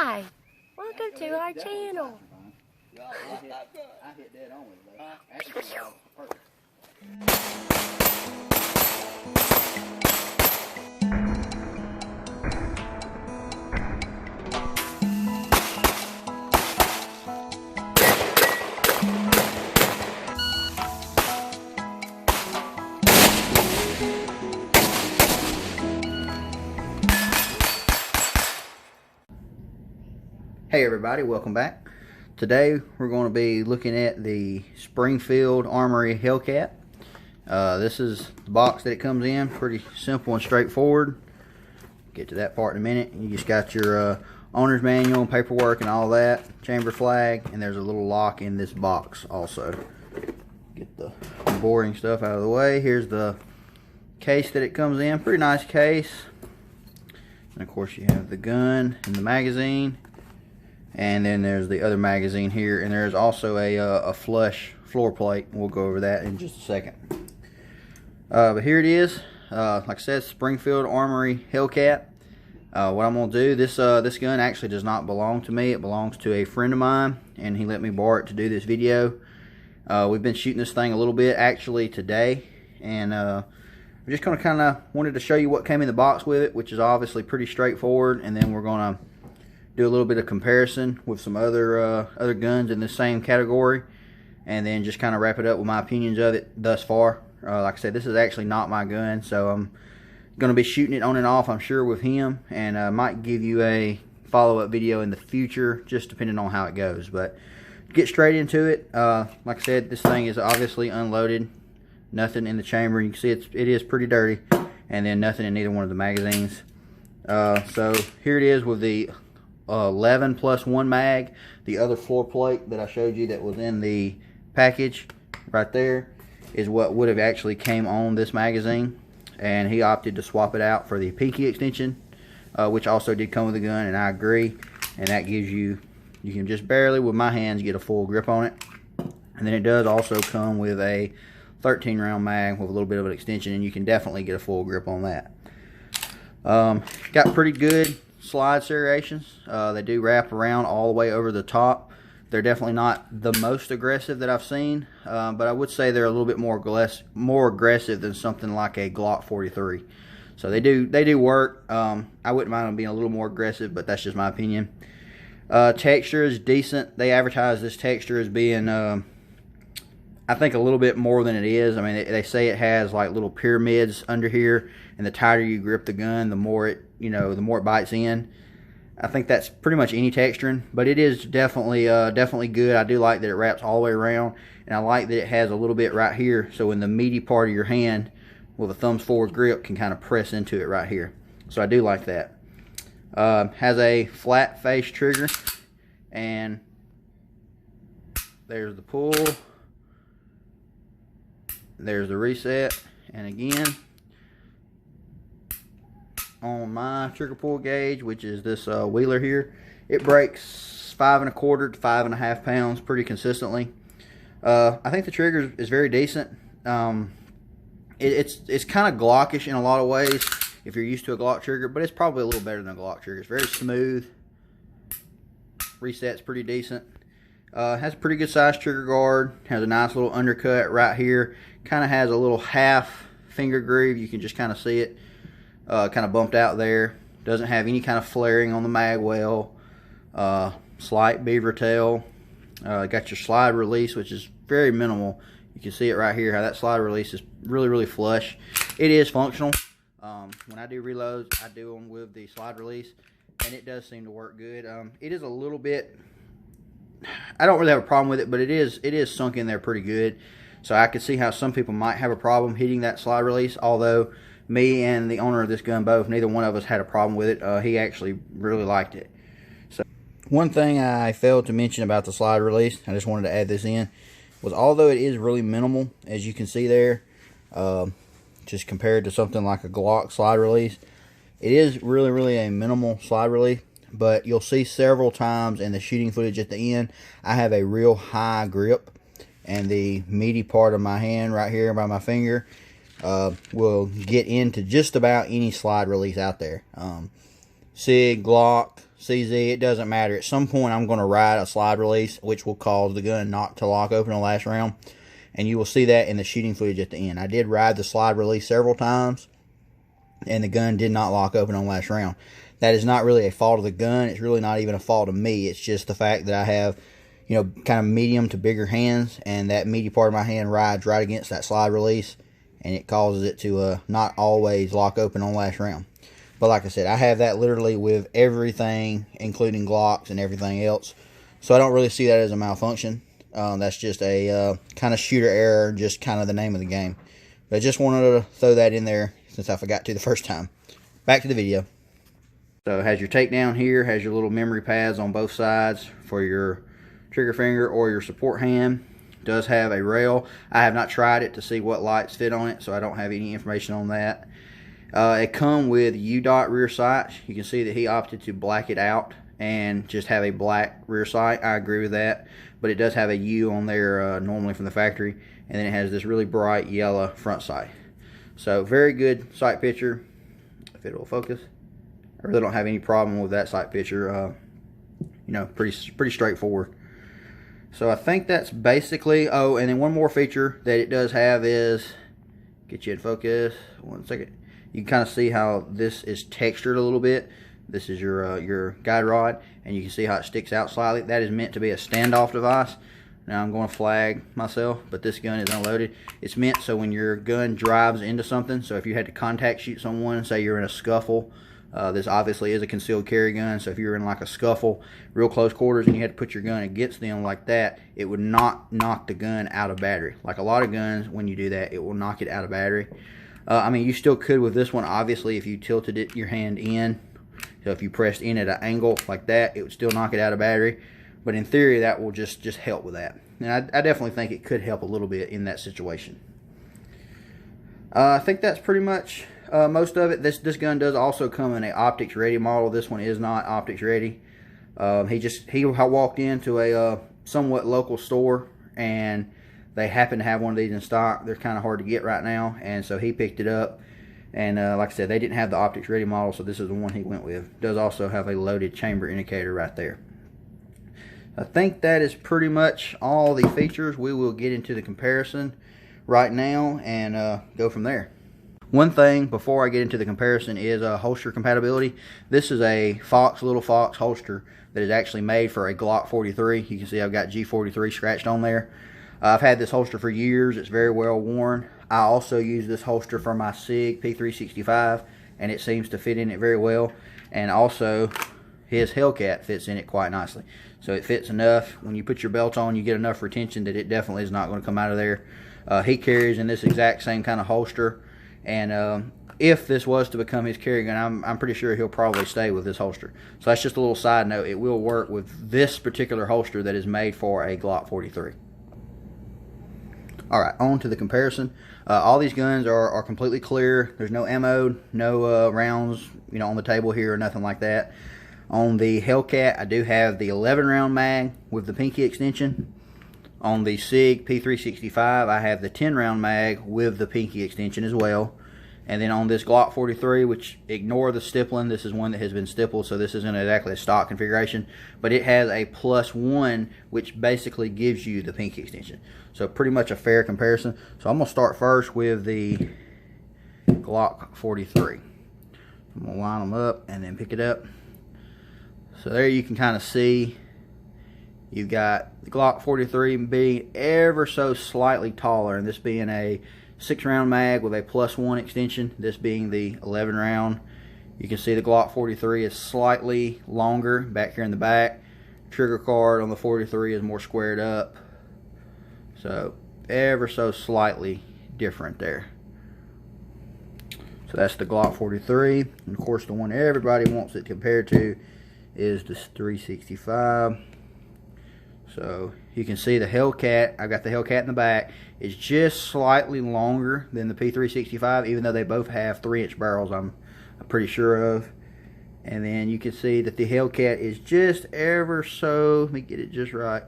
Hi, welcome to our channel. I hit dead on with it, though. Actually, perfect. Hey everybody, welcome back. Today we're going to be looking at the Springfield Armory Hellcat. This is the box that it comes in. Pretty simple and straightforward. Get to that part in a minute. You just got your owner's manual and paperwork and all that. Chamber flag, and there's a little lock in this box also. Get the boring stuff out of the way. Here's the case that it comes in. Pretty nice case. And of course you have the gun and the magazine. And then there's the other magazine here, and there's also a flush floor plate. We'll go over that in just a second. But here it is. Like I said, Springfield Armory Hellcat. What I'm gonna do, this gun actually does not belong to me. It belongs to a friend of mine, and he let me borrow it to do this video. We've been shooting this thing a little bit actually today, and I'm just gonna kind of wanted to show you what came in the box with it, which is obviously pretty straightforward, and then we're gonna do a little bit of comparison with some other guns in the same category, and then just kind of wrap it up with my opinions of it thus far. Like I said, this is actually not my gun, so I'm going to be shooting it on and off, I'm sure, with him, and might give you a follow-up video in the future, just depending on how it goes. But get straight into it. Like I said, this thing is obviously unloaded. Nothing in the chamber. You can see it is pretty dirty, and then nothing in either one of the magazines. So here it is with the 11+1 mag. The other floor plate that I showed you that was in the package right there is what would have actually came on this magazine, and he opted to swap it out for the pinky extension, which also did come with the gun, and I agree. And that gives you can just barely with my hands get a full grip on it. And then it does also come with a 13 round mag with a little bit of an extension, and you can definitely get a full grip on that. Got pretty good slide serrations. They do wrap around all the way over the top. They're definitely not the most aggressive that I've seen, but I would say they're a little bit more aggressive than something like a Glock 43. So they do work. I wouldn't mind them being a little more aggressive, but that's just my opinion. Texture is decent. They advertise this texture as being I think a little bit more than it is. I mean, they say it has like little pyramids under here, and the tighter you grip the gun, the more it bites in. I think that's pretty much any texturing, but it is definitely good. I do like that it wraps all the way around, and I like that it has a little bit right here, so in the meaty part of your hand with a thumbs forward grip can kind of press into it right here. So I do like that. Has a flat face trigger, and there's the pull. There's the reset, and again, on my trigger pull gauge, which is this Wheeler here, it breaks 5 1/4 to 5 1/2 pounds pretty consistently. I think the trigger is very decent. It's kind of Glockish in a lot of ways if you're used to a Glock trigger, but it's probably a little better than a Glock trigger. It's very smooth. Reset's pretty decent. Has a pretty good size trigger guard. Has a nice little undercut right here. Kind of has a little half finger groove. You can just kind of see it. Kind of bumped out there. Doesn't have any kind of flaring on the mag well. Slight beaver tail. Got your slide release, which is very minimal. You can see it right here, how that slide release is really flush. It is functional. When I do reloads, I do them with the slide release, and it does seem to work good. It is a little bit, I don't really have a problem with it, but it is sunk in there pretty good. So I could see how some people might have a problem hitting that slide release, although me and the owner of this gun both, neither one of us had a problem with it. He actually really liked it. So one thing I failed to mention about the slide release, I just wanted to add this in, was although it is really minimal, as you can see there, just compared to something like a Glock slide release, it is really a minimal slide release. But you'll see several times in the shooting footage at the end, I have a real high grip, and the meaty part of my hand right here by my finger will get into just about any slide release out there. SIG, Glock, CZ, it doesn't matter. At some point, I'm going to ride a slide release, which will cause the gun not to lock open on the last round. And you will see that in the shooting footage at the end. I did ride the slide release several times, and the gun did not lock open on the last round. That is not really a fault of the gun. It's really not even a fault of me. It's just the fact that I have, you know, kind of medium to bigger hands, and that meaty part of my hand rides right against that slide release, and it causes it to not always lock open on the last round. But like I said, I have that literally with everything, including Glocks and everything else. So I don't really see that as a malfunction. That's just a kind of shooter error, just kind of the name of the game. But I just wanted to throw that in there since I forgot to the first time. Back to the video. So it has your takedown here, has your little memory pads on both sides for your trigger finger or your support hand. It does have a rail. I have not tried it to see what lights fit on it, so I don't have any information on that. It comes with U-dot rear sights. You can see that he opted to black it out and just have a black rear sight. I agree with that, but it does have a U on there normally from the factory, and then it has this really bright yellow front sight. So very good sight picture, if it will focus. I really don't have any problem with that sight picture. You know, pretty straightforward. So I think that's basically, oh, and then one more feature that it does have is, get you in focus, 1 second. You can kind of see how this is textured a little bit. This is your guide rod, and you can see how it sticks out slightly. That is meant to be a standoff device. Now I'm going to flag myself, but this gun is unloaded. It's meant so when your gun drives into something, so if you had to contact shoot someone, say you're in a scuffle, this obviously is a concealed carry gun, so if you're in like a scuffle, real close quarters, and you had to put your gun against them like that, it would not knock the gun out of battery. Like a lot of guns, when you do that, it will knock it out of battery. I mean, you still could with this one, obviously, if you tilted your hand in. So if you pressed in at an angle like that, it would still knock it out of battery. But in theory, that will just help with that. And I definitely think it could help a little bit in that situation. I think that's pretty much most of it. This gun does also come in an optics ready model. This one is not optics ready. He walked into a somewhat local store, and they happen to have one of these in stock. They're kind of hard to get right now, and so he picked it up. And like I said, they didn't have the optics ready model, so this is the one he went with. It does also have a loaded chamber indicator right there. I think that is pretty much all the features. We will get into the comparison right now and go from there. One thing before I get into the comparison is holster compatibility. This is a Little Fox holster that is actually made for a Glock 43. You can see I've got G43 scratched on there. I've had this holster for years. It's very well worn. I also use this holster for my SIG P365, and it seems to fit in it very well. And also, his Hellcat fits in it quite nicely. So it fits enough. When you put your belt on, you get enough retention that it definitely is not going to come out of there. He carries in this exact same kind of holster. And if this was to become his carry gun, I'm pretty sure he'll probably stay with this holster. So that's just a little side note. It will work with this particular holster that is made for a Glock 43. Alright, on to the comparison. All these guns are completely clear. There's no ammo, no rounds, you know, on the table here or nothing like that. On the Hellcat, I do have the 11-round mag with the pinky extension. On the SIG P365, I have the 10-round mag with the pinky extension as well. And then on this Glock 43, which ignore the stippling, this is one that has been stippled, so this isn't exactly a stock configuration, but it has a +1, which basically gives you the pinky extension. So pretty much a fair comparison. So I'm going to start first with the Glock 43. I'm going to line them up and then pick it up. So there you can kind of see you've got the Glock 43 being ever so slightly taller, and this being a 6-round mag with a +1 extension, this being the 11-round. You can see the Glock 43 is slightly longer back here in the back. Trigger card on the 43 is more squared up. So ever so slightly different there. So that's the Glock 43. And of course the one everybody wants it compared to is the 365. So you can see the Hellcat, I've got the Hellcat in the back, is just slightly longer than the P365, even though they both have 3-inch barrels, I'm pretty sure of. And then you can see that the Hellcat is just ever so, let me get it just right,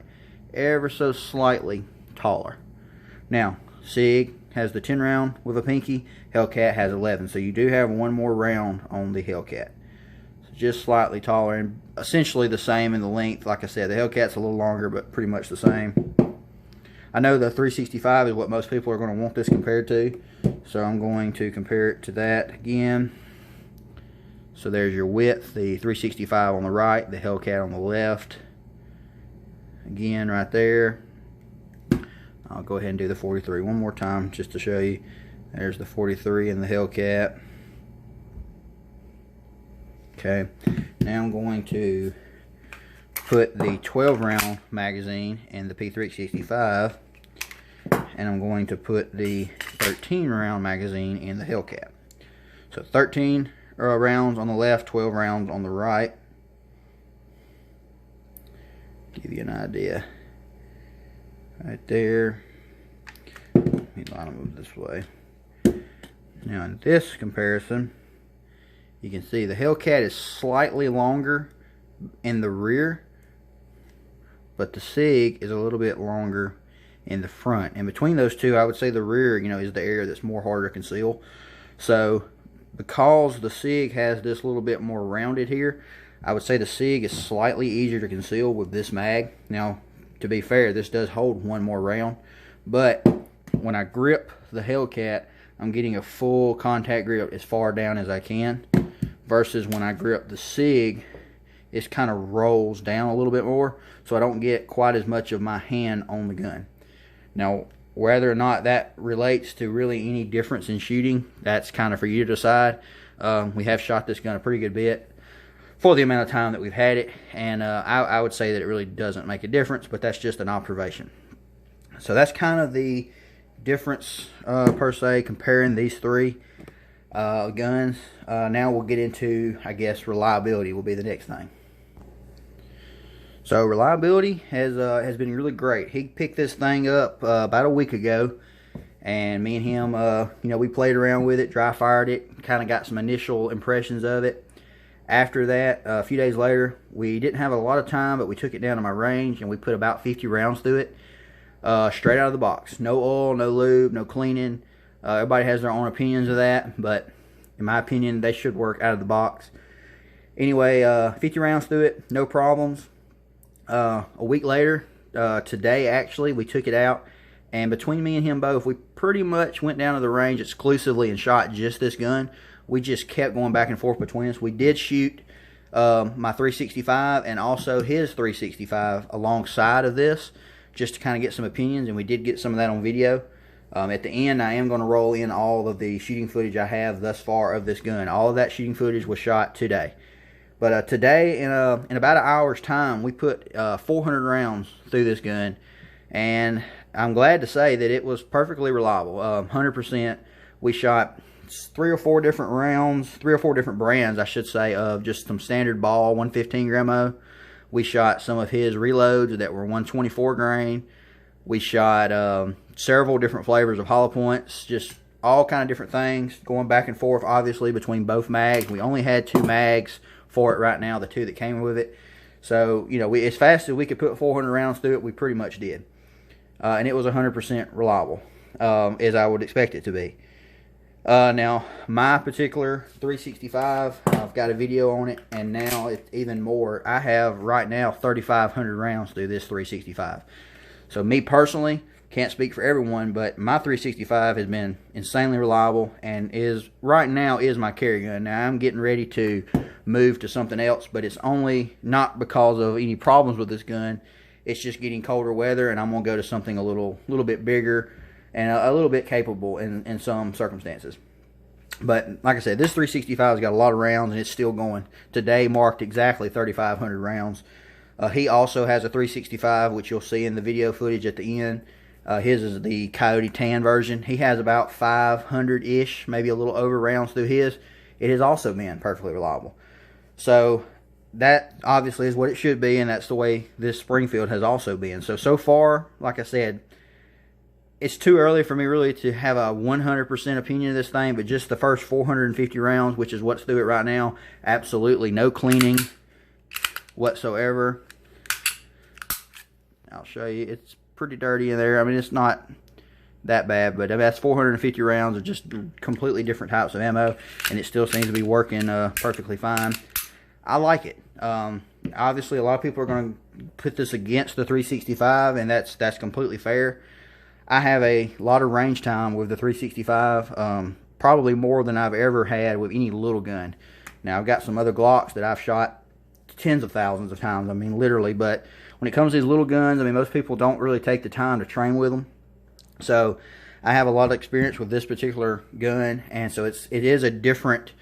ever so slightly taller. Now, SIG has the 10-round with a pinky, Hellcat has 11, so you do have one more round on the Hellcat. So just slightly taller and essentially the same in the length. Like I said, the Hellcat's a little longer, but pretty much the same. I know the 365 is what most people are going to want this compared to, so I'm going to compare it to that again. So there's your width, the 365 on the right, the Hellcat on the left. Again, right there. I'll go ahead and do the 43 one more time just to show you. There's the 43 in the Hellcat. Okay, now I'm going to put the 12 round magazine in the P365, and I'm going to put the 13 round magazine in the Hellcat. So 13 rounds on the left, 12 rounds on the right. Give you an idea right there. Let me line them this way. Now in this comparison, you can see the Hellcat is slightly longer in the rear, but the SIG is a little bit longer in the front. And between those two, I would say the rear, is the area that's more harder to conceal. So because the SIG has this little bit more rounded here, I would say the SIG is slightly easier to conceal with this mag. Now, to be fair, this does hold one more round, but when I grip the Hellcat, I'm getting a full contact grip as far down as I can, versus when I grip the SIG, it kind of rolls down a little bit more, so I don't get quite as much of my hand on the gun. Now, whether or not that relates to really any difference in shooting, that's kind of for you to decide. We have shot this gun a pretty good bit for the amount of time that we've had it, and I would say that it really doesn't make a difference, but that's just an observation. So that's kind of the difference per se, comparing these three guns. Now we'll get into, I guess, reliability will be the next thing. So reliability has been really great. He picked this thing up about a week ago, and me and him, we played around with it, dry fired it, kind of got some initial impressions of it. After that, a few days later, we didn't have a lot of time, but we took it down to my range and we put about 50 rounds through it, straight out of the box. No oil, no lube, no cleaning. Everybody has their own opinions of that, but in my opinion, they should work out of the box. Anyway, 50 rounds through it, no problems. A week later, today actually, we took it out, and between me and him both, we pretty much went down to the range exclusively and shot just this gun. We just kept going back and forth between us. We did shoot my 365 and also his 365 alongside of this, just to kind of get some opinions, and we did get some of that on video. At the end, I am going to roll in all of the shooting footage I have thus far of this gun. All of that shooting footage was shot today. But today, in about an hour's time, we put 400 rounds through this gun, and I'm glad to say that it was perfectly reliable. 100%. We shot 3 or 4 different rounds, 3 or 4 different brands, I should say, of just some standard ball 115 gramo. We shot some of his reloads that were 124 grain. We shot several different flavors of hollow points, just all kind of different things, going back and forth, obviously, between both mags. We only had 2 mags for it right now, the 2 that came with it. So, we, as fast as we could put 400 rounds through it, we pretty much did. And it was 100% reliable, as I would expect it to be. Now, my particular 365, I've got a video on it, and now it's even more. I have, right now, 3,500 rounds through this 365. So, me personally, can't speak for everyone, but my 365 has been insanely reliable, and right now is my carry gun. Now, I'm getting ready to move to something else, but it's only not because of any problems with this gun. It's just getting colder weather, and I'm going to go to something a little bit bigger and a little bit capable in some circumstances. But like I said, this 365 has got a lot of rounds, and it's still going. Today marked exactly 3,500 rounds. He also has a 365, which you'll see in the video footage at the end. His is the Coyote Tan version. He has about 500-ish, maybe a little over rounds through his. It has also been perfectly reliable. So that obviously is what it should be, and that's the way this Springfield has also been. So far, like I said, it's too early for me really to have a 100% opinion of this thing, but just the first 450 rounds, which is what's through it right now, absolutely no cleaning whatsoever. I'll show you. It's pretty dirty in there. I mean, it's not that bad, but that's 450 rounds of just completely different types of ammo, and it still seems to be working perfectly fine. I like it. Obviously, a lot of people are going to put this against the 365, and that's completely fair. I have a lot of range time with the 365, probably more than I've ever had with any little gun. Now, I've got some other Glocks that I've shot tens of thousands of times, I mean literally, but when it comes to these little guns, I mean, most people don't really take the time to train with them. So I have a lot of experience with this particular gun, and so it is a different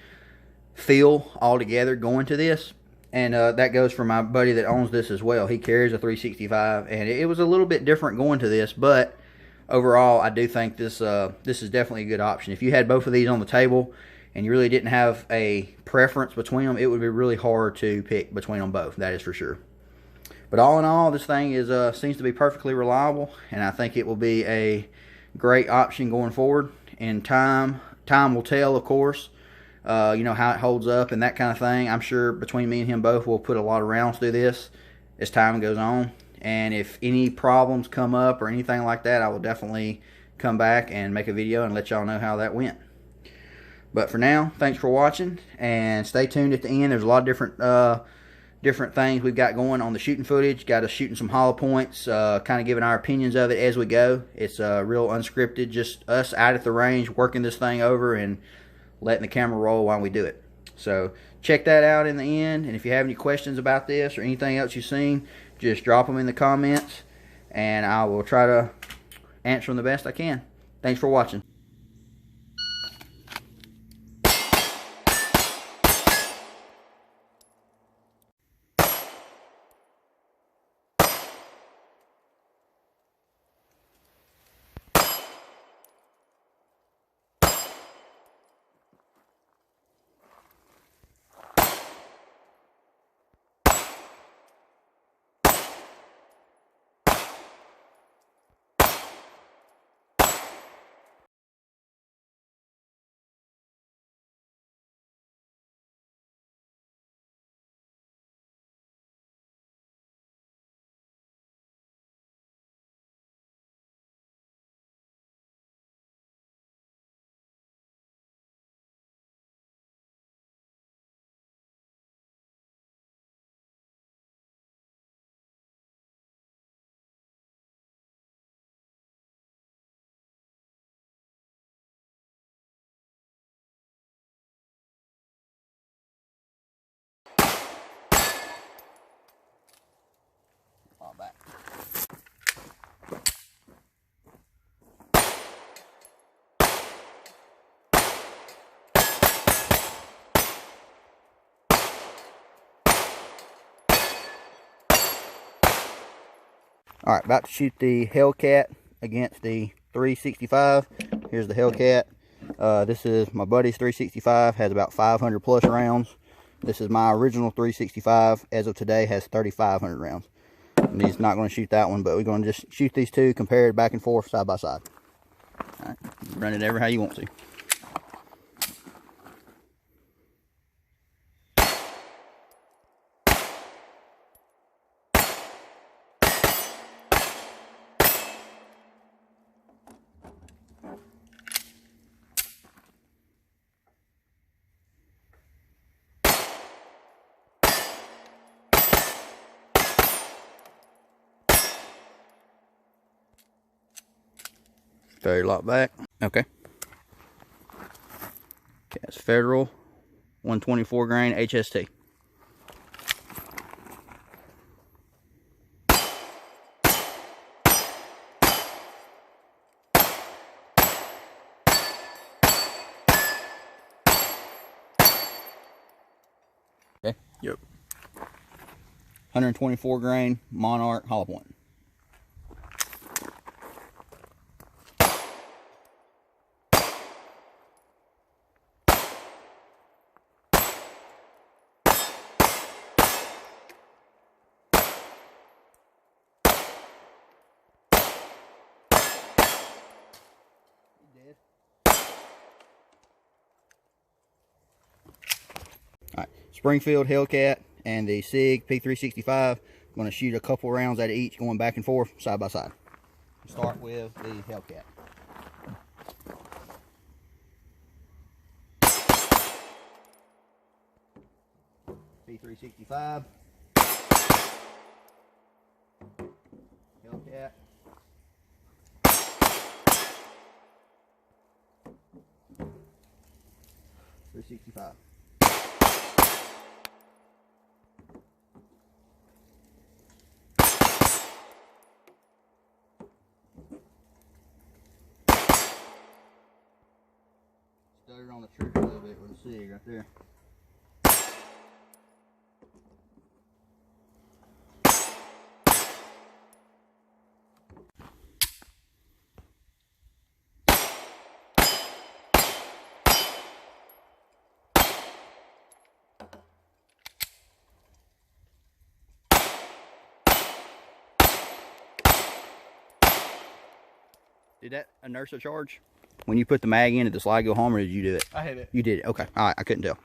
feel altogether going to this. And that goes for my buddy that owns this as well. He carries a 365, and it was a little bit different going to this, but overall, I do think this is definitely a good option. If you had both of these on the table and you really didn't have a preference between them, it would be really hard to pick between them both. That is for sure. But all in all, this thing seems to be perfectly reliable, and I think it will be a great option going forward. And time will tell, of course. You know, how it holds up and that kind of thing. I'm sure between me and him both, we'll put a lot of rounds through this as time goes on. And if any problems come up or anything like that, I will definitely come back and make a video and let y'all know how that went. But for now, thanks for watching, and stay tuned at the end. There's a lot of different things we've got going on the shooting footage. Got us shooting some hollow points, kind of giving our opinions of it as we go. It's real unscripted, just us out at the range working this thing over and letting the camera roll while we do it. So check that out in the end, and if you have any questions about this or anything else you've seen, just drop them in the comments, and I will try to answer them the best I can. Thanks for watching. Back. All right, about to shoot the Hellcat against the 365. Here's the Hellcat. This is my buddy's 365, has about 500 plus rounds. This is my original 365, as of today, has 3,500 rounds. And he's not going to shoot that one, but we're going to just shoot these two, compared back and forth, side by side. All right, run it ever how you want to. Very lock back. Okay. That's Federal 124 grain HST. Okay. Yep. 124 grain Monarch hollow point. Alright, Springfield Hellcat and the SIG P365. I'm going to shoot a couple rounds out of each, going back and forth, side by side. Start with the Hellcat. P365. Hellcat. .365. Stuttered on the trigger a little bit with a SIG right there. Did that inertia charge? When you put the mag in, did the slide go home or did you do it? I hit it. You did it. Okay. All right. I couldn't tell.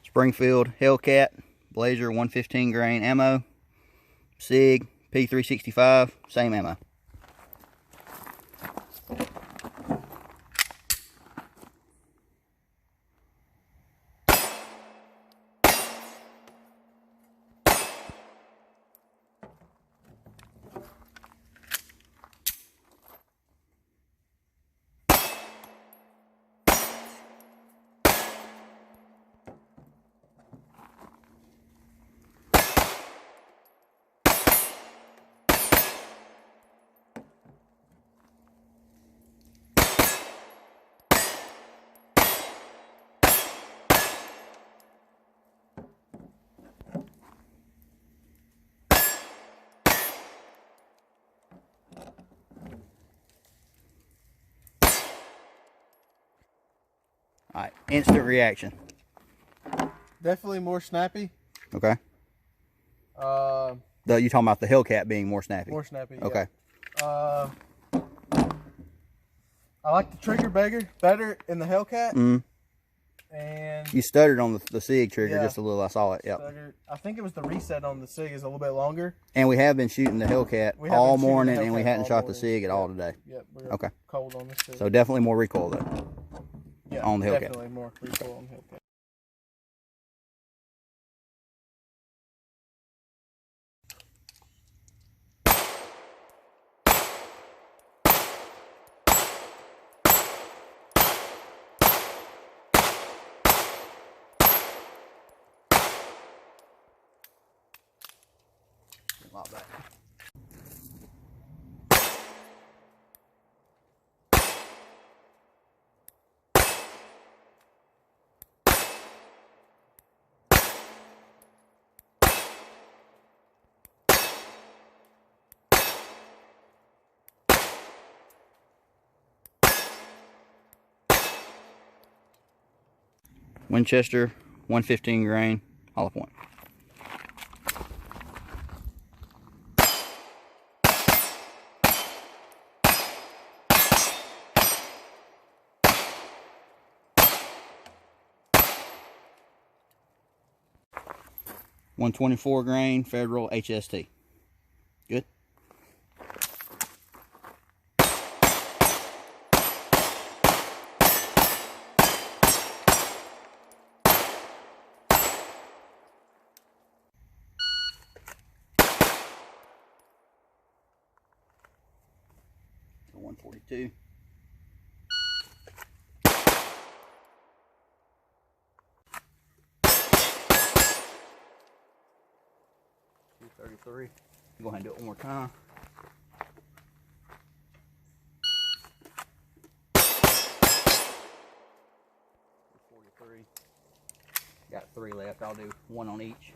Springfield Hellcat, Blazer 115 grain ammo, SIG, P365, same ammo. All right, instant reaction. Definitely more snappy. Okay. You talking about the Hellcat being more snappy? More snappy. Okay. Yeah. I like the trigger better in the Hellcat. Mm. And you stuttered on the SIG trigger yeah, just a little. I saw it. Yep. Stuttered. I think it was the reset on the SIG is a little bit longer. And we have been shooting the Hellcat all morning, and we hadn't shot the SIG at all today. Yep. We're okay. Cold on this too. So definitely more recoil though. Yeah. On the Hellcat. Definitely more recoil on the Hellcat. A lot better. Winchester 115 grain hollow point. .124 grain Federal HST. Good. .142. .233. Go ahead and do it one more time. .43. Got 3 left. I'll do 1 on each.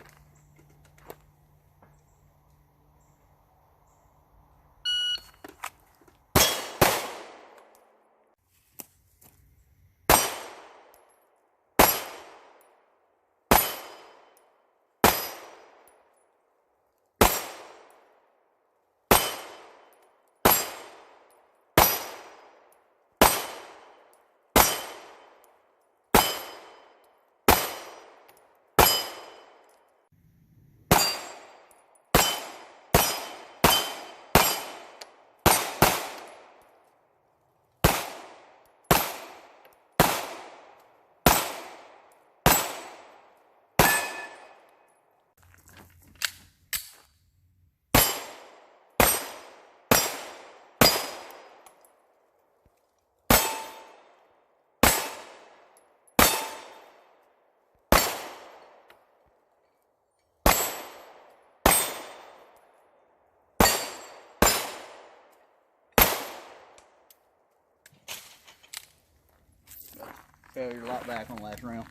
failure lock back on the last round.